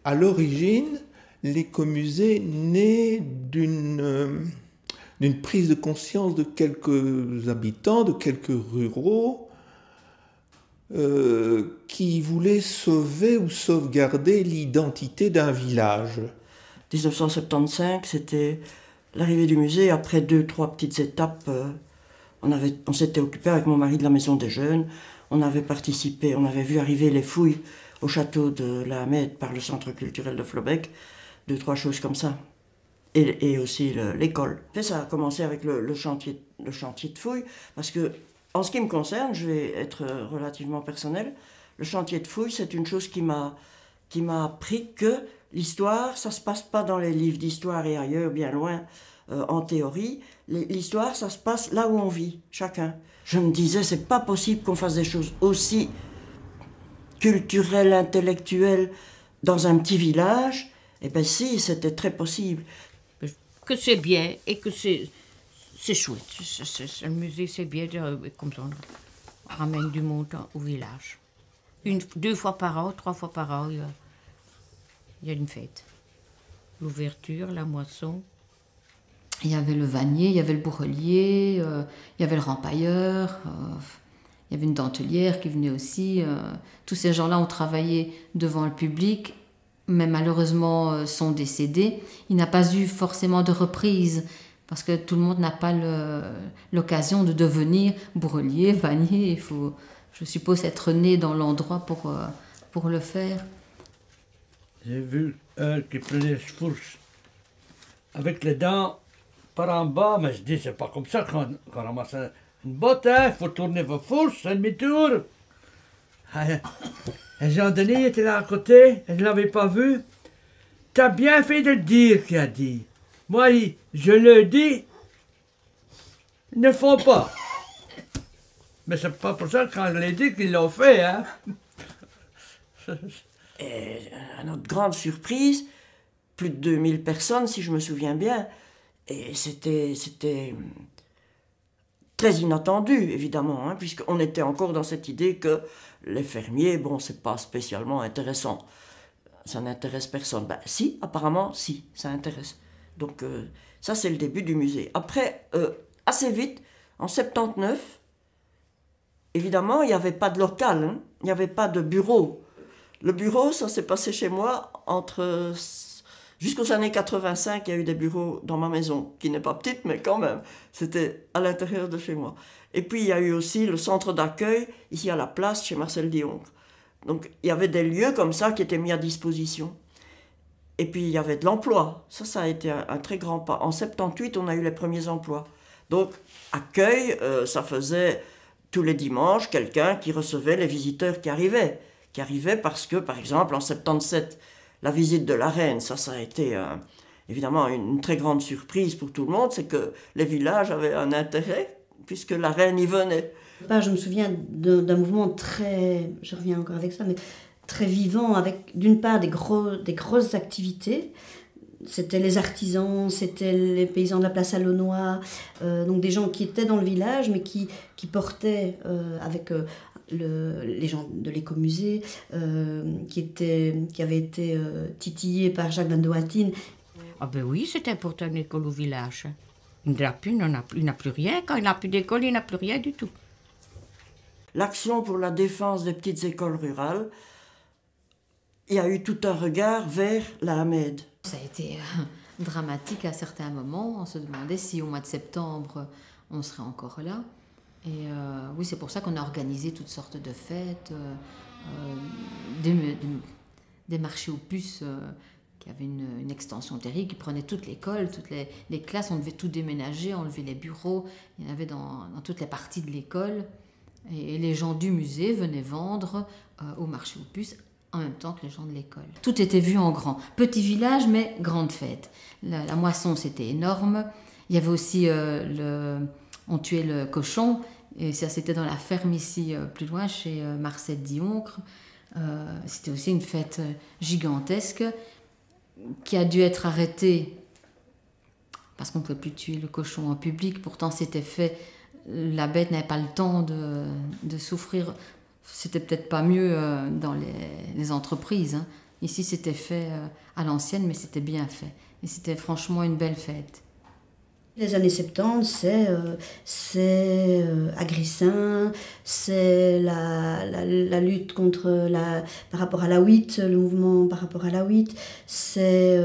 À l'origine, l'écomusée naît d'une prise de conscience de quelques habitants, de quelques ruraux, qui voulaient sauver ou sauvegarder l'identité d'un village. 1975, c'était l'arrivée du musée. Après 2-3 petites étapes, on s'était occupé avec mon mari de la Maison des Jeunes. On avait participé, on avait vu arriver les fouilles au château de la Hamède par le centre culturel de Flobec. 2-3 choses comme ça. Et aussi l'école. Ça a commencé avec le chantier de fouilles, parce que, en ce qui me concerne, je vais être relativement personnel, le chantier de fouilles, c'est une chose qui m'a appris que l'histoire, ça ne se passe pas dans les livres d'histoire et ailleurs, bien loin, en théorie. L'histoire, ça se passe là où on vit, chacun. Je me disais, c'est pas possible qu'on fasse des choses aussi culturelles, intellectuelles, dans un petit village. Eh bien si, c'était très possible. Que c'est bien et que c'est chouette. Le musée, c'est bien, comme ça, on ramène du monde au village. 2 fois par an, 3 fois par an, il y a une fête. L'ouverture, la moisson. Il y avait le vannier, il y avait le bourrelier, il y avait le rempailleur, il y avait une dentelière qui venait aussi. Tous ces gens-là ont travaillé devant le public, mais malheureusement sont décédés. Il n'a pas eu forcément de reprise, parce que tout le monde n'a pas l'occasion de devenir bourrelier, vannier. Il faut, je suppose, être né dans l'endroit pour le faire. J'ai vu un qui prenait une fourche avec les dents par en bas, mais je dis, c'est pas comme ça qu'on ramasse une botte, hein, il faut tourner vos fourches, c'est demi-tour. Et Jean-Denis était là à côté, et je ne l'avais pas vu. T'as bien fait de le dire, qu'il a dit. Moi, je le dis, ils ne font pas. Mais c'est pas pour ça que quand je l'ai dit qu'ils l'ont fait, hein. Et à notre grande surprise, plus de 2000 personnes, si je me souviens bien. Et c'était très inattendu, évidemment, hein, puisqu'on était encore dans cette idée que les fermiers, bon, c'est pas spécialement intéressant. Ça n'intéresse personne. Ben si, apparemment, si, ça intéresse. Donc ça, c'est le début du musée. Après, assez vite, en 79, évidemment, il n'y avait pas de local, hein, il n'y avait pas de bureau. Le bureau, ça s'est passé chez moi jusqu'aux années 85, il y a eu des bureaux dans ma maison, qui n'est pas petite, mais quand même, c'était à l'intérieur de chez moi. Et puis, il y a eu aussi le centre d'accueil, ici à la place, chez Marcel Dioncre. Donc, il y avait des lieux comme ça qui étaient mis à disposition. Et puis, il y avait de l'emploi. Ça a été un très grand pas. En 78, on a eu les premiers emplois. Donc, accueil, ça faisait tous les dimanches quelqu'un qui recevait les visiteurs qui arrivaient parce que, par exemple, en 77, la visite de la reine, ça a été évidemment une très grande surprise pour tout le monde, c'est que les villages avaient un intérêt, puisque la reine y venait. Je me souviens d'un mouvement très, je reviens encore avec ça, mais très vivant, avec d'une part des grosses activités. C'était les artisans, c'était les paysans de la place à l'Aunois, donc des gens qui étaient dans le village, mais qui portaient avec les gens de l'écomusée, qui avaient été titillés par Jacques Van de Watine. Ah ben oui, c'est important une école au village. Il n'a plus rien. Quand il n'a plus d'école, il n'a plus rien du tout. L'action pour la défense des petites écoles rurales, il y a eu tout un regard vers la Hamède. Ça a été dramatique à certains moments. On se demandait si au mois de septembre, on serait encore là. Et oui, c'est pour ça qu'on a organisé toutes sortes de fêtes, des marchés aux puces qui avaient une extension terrible, qui prenaient toute l'école, toutes les classes. On devait tout déménager, enlever les bureaux. Il y en avait dans toutes les parties de l'école. Et les gens du musée venaient vendre au marché aux puces en même temps que les gens de l'école. Tout était vu en grand. Petit village, mais grande fête. La moisson, c'était énorme. Il y avait aussi on tuait le cochon, et ça c'était dans la ferme ici, plus loin, chez Marcel Dioncre. C'était aussi une fête gigantesque qui a dû être arrêtée parce qu'on ne pouvait plus tuer le cochon en public. Pourtant, c'était fait. La bête n'avait pas le temps de souffrir. C'était peut-être pas mieux dans les entreprises, hein. Ici, c'était fait à l'ancienne, mais c'était bien fait. Et c'était franchement une belle fête. Les années 70, c'est Agrissin, c'est la lutte contre par rapport à la WIT, le mouvement par rapport à la WIT, c'est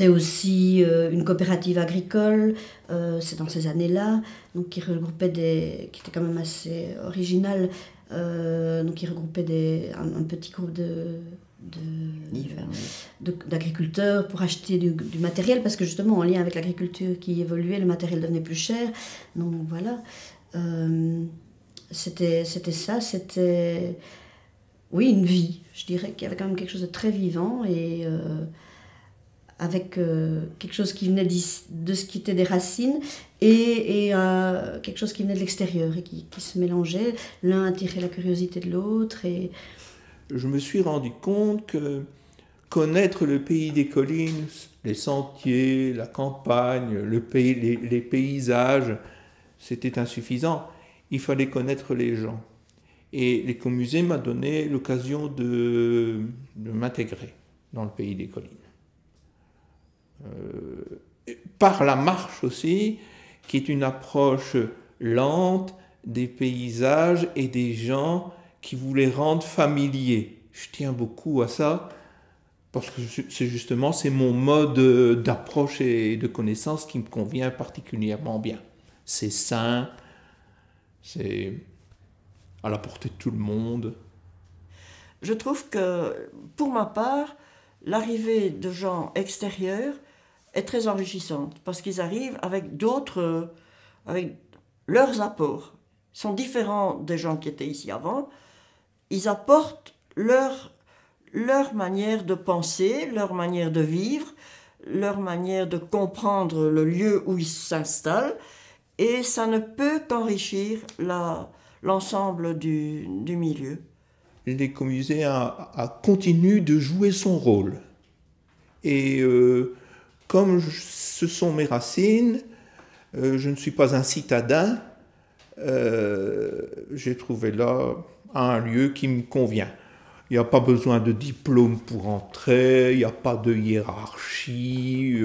aussi une coopérative agricole, c'est dans ces années-là, donc qui était quand même assez original, donc qui regroupait un petit groupe d'agriculteurs pour acheter du matériel, parce que justement en lien avec l'agriculture qui évoluait, le matériel devenait plus cher, donc voilà. C'était ça, c'était oui, une vie, je dirais qu'il y avait quand même quelque chose de très vivant et avec quelque chose qui venait de ce qui était des racines et quelque chose qui venait de l'extérieur et qui se mélangeait. L'un attirait la curiosité de l'autre. Et je me suis rendu compte que connaître le pays des collines, les sentiers, la campagne, les paysages, c'était insuffisant. Il fallait connaître les gens. Et l'écomusée m'a donné l'occasion de m'intégrer dans le pays des collines. Par la marche aussi, qui est une approche lente des paysages et des gens qui voulaient rendre familiers. Je tiens beaucoup à ça, parce que c'est mon mode d'approche et de connaissance qui me convient particulièrement bien. C'est simple, c'est à la portée de tout le monde. Je trouve que, pour ma part, l'arrivée de gens extérieurs est très enrichissante, parce qu'ils arrivent avec avec leurs apports. Ils sont différents des gens qui étaient ici avant. Ils apportent leur manière de penser, leur manière de vivre, leur manière de comprendre le lieu où ils s'installent, et ça ne peut qu'enrichir l'ensemble du milieu. L'écomusée a continué de jouer son rôle. Et comme ce sont mes racines, je ne suis pas un citadin, j'ai trouvé là un lieu qui me convient. Il n'y a pas besoin de diplôme pour entrer, il n'y a pas de hiérarchie,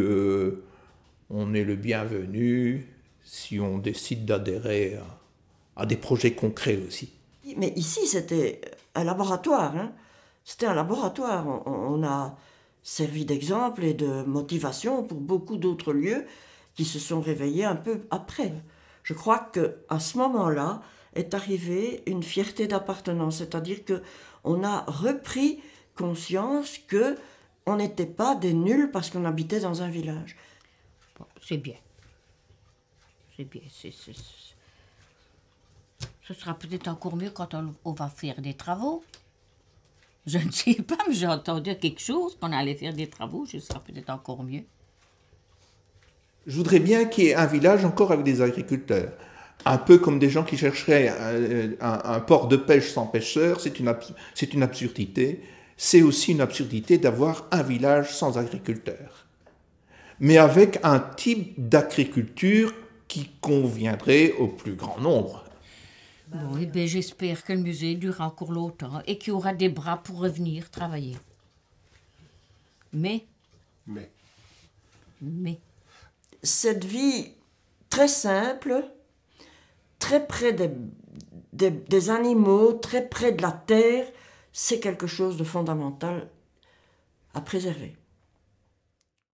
on est le bienvenu si on décide d'adhérer à des projets concrets aussi. Mais ici, c'était un laboratoire. Hein. C'était un laboratoire. On a servi d'exemple et de motivation pour beaucoup d'autres lieux qui se sont réveillés un peu après. Je crois qu'à ce moment-là est arrivée une fierté d'appartenance, c'est-à-dire qu'on a repris conscience qu'on n'était pas des nuls parce qu'on habitait dans un village. Bon, c'est bien. C'est bien. Ce sera peut-être encore mieux quand on va faire des travaux. Je ne sais pas, mais j'ai entendu quelque chose, qu'on allait faire des travaux, ce sera peut-être encore mieux. Je voudrais bien qu'il y ait un village encore avec des agriculteurs. Un peu comme des gens qui chercheraient un port de pêche sans pêcheurs, c'est une absurdité. C'est aussi une absurdité d'avoir un village sans agriculteurs. Mais avec un type d'agriculture qui conviendrait au plus grand nombre. Bon, eh bien, j'espère que le musée durera encore longtemps et qu'il y aura des bras pour revenir travailler. Mais. Cette vie très simple, très près des animaux, très près de la terre, c'est quelque chose de fondamental à préserver.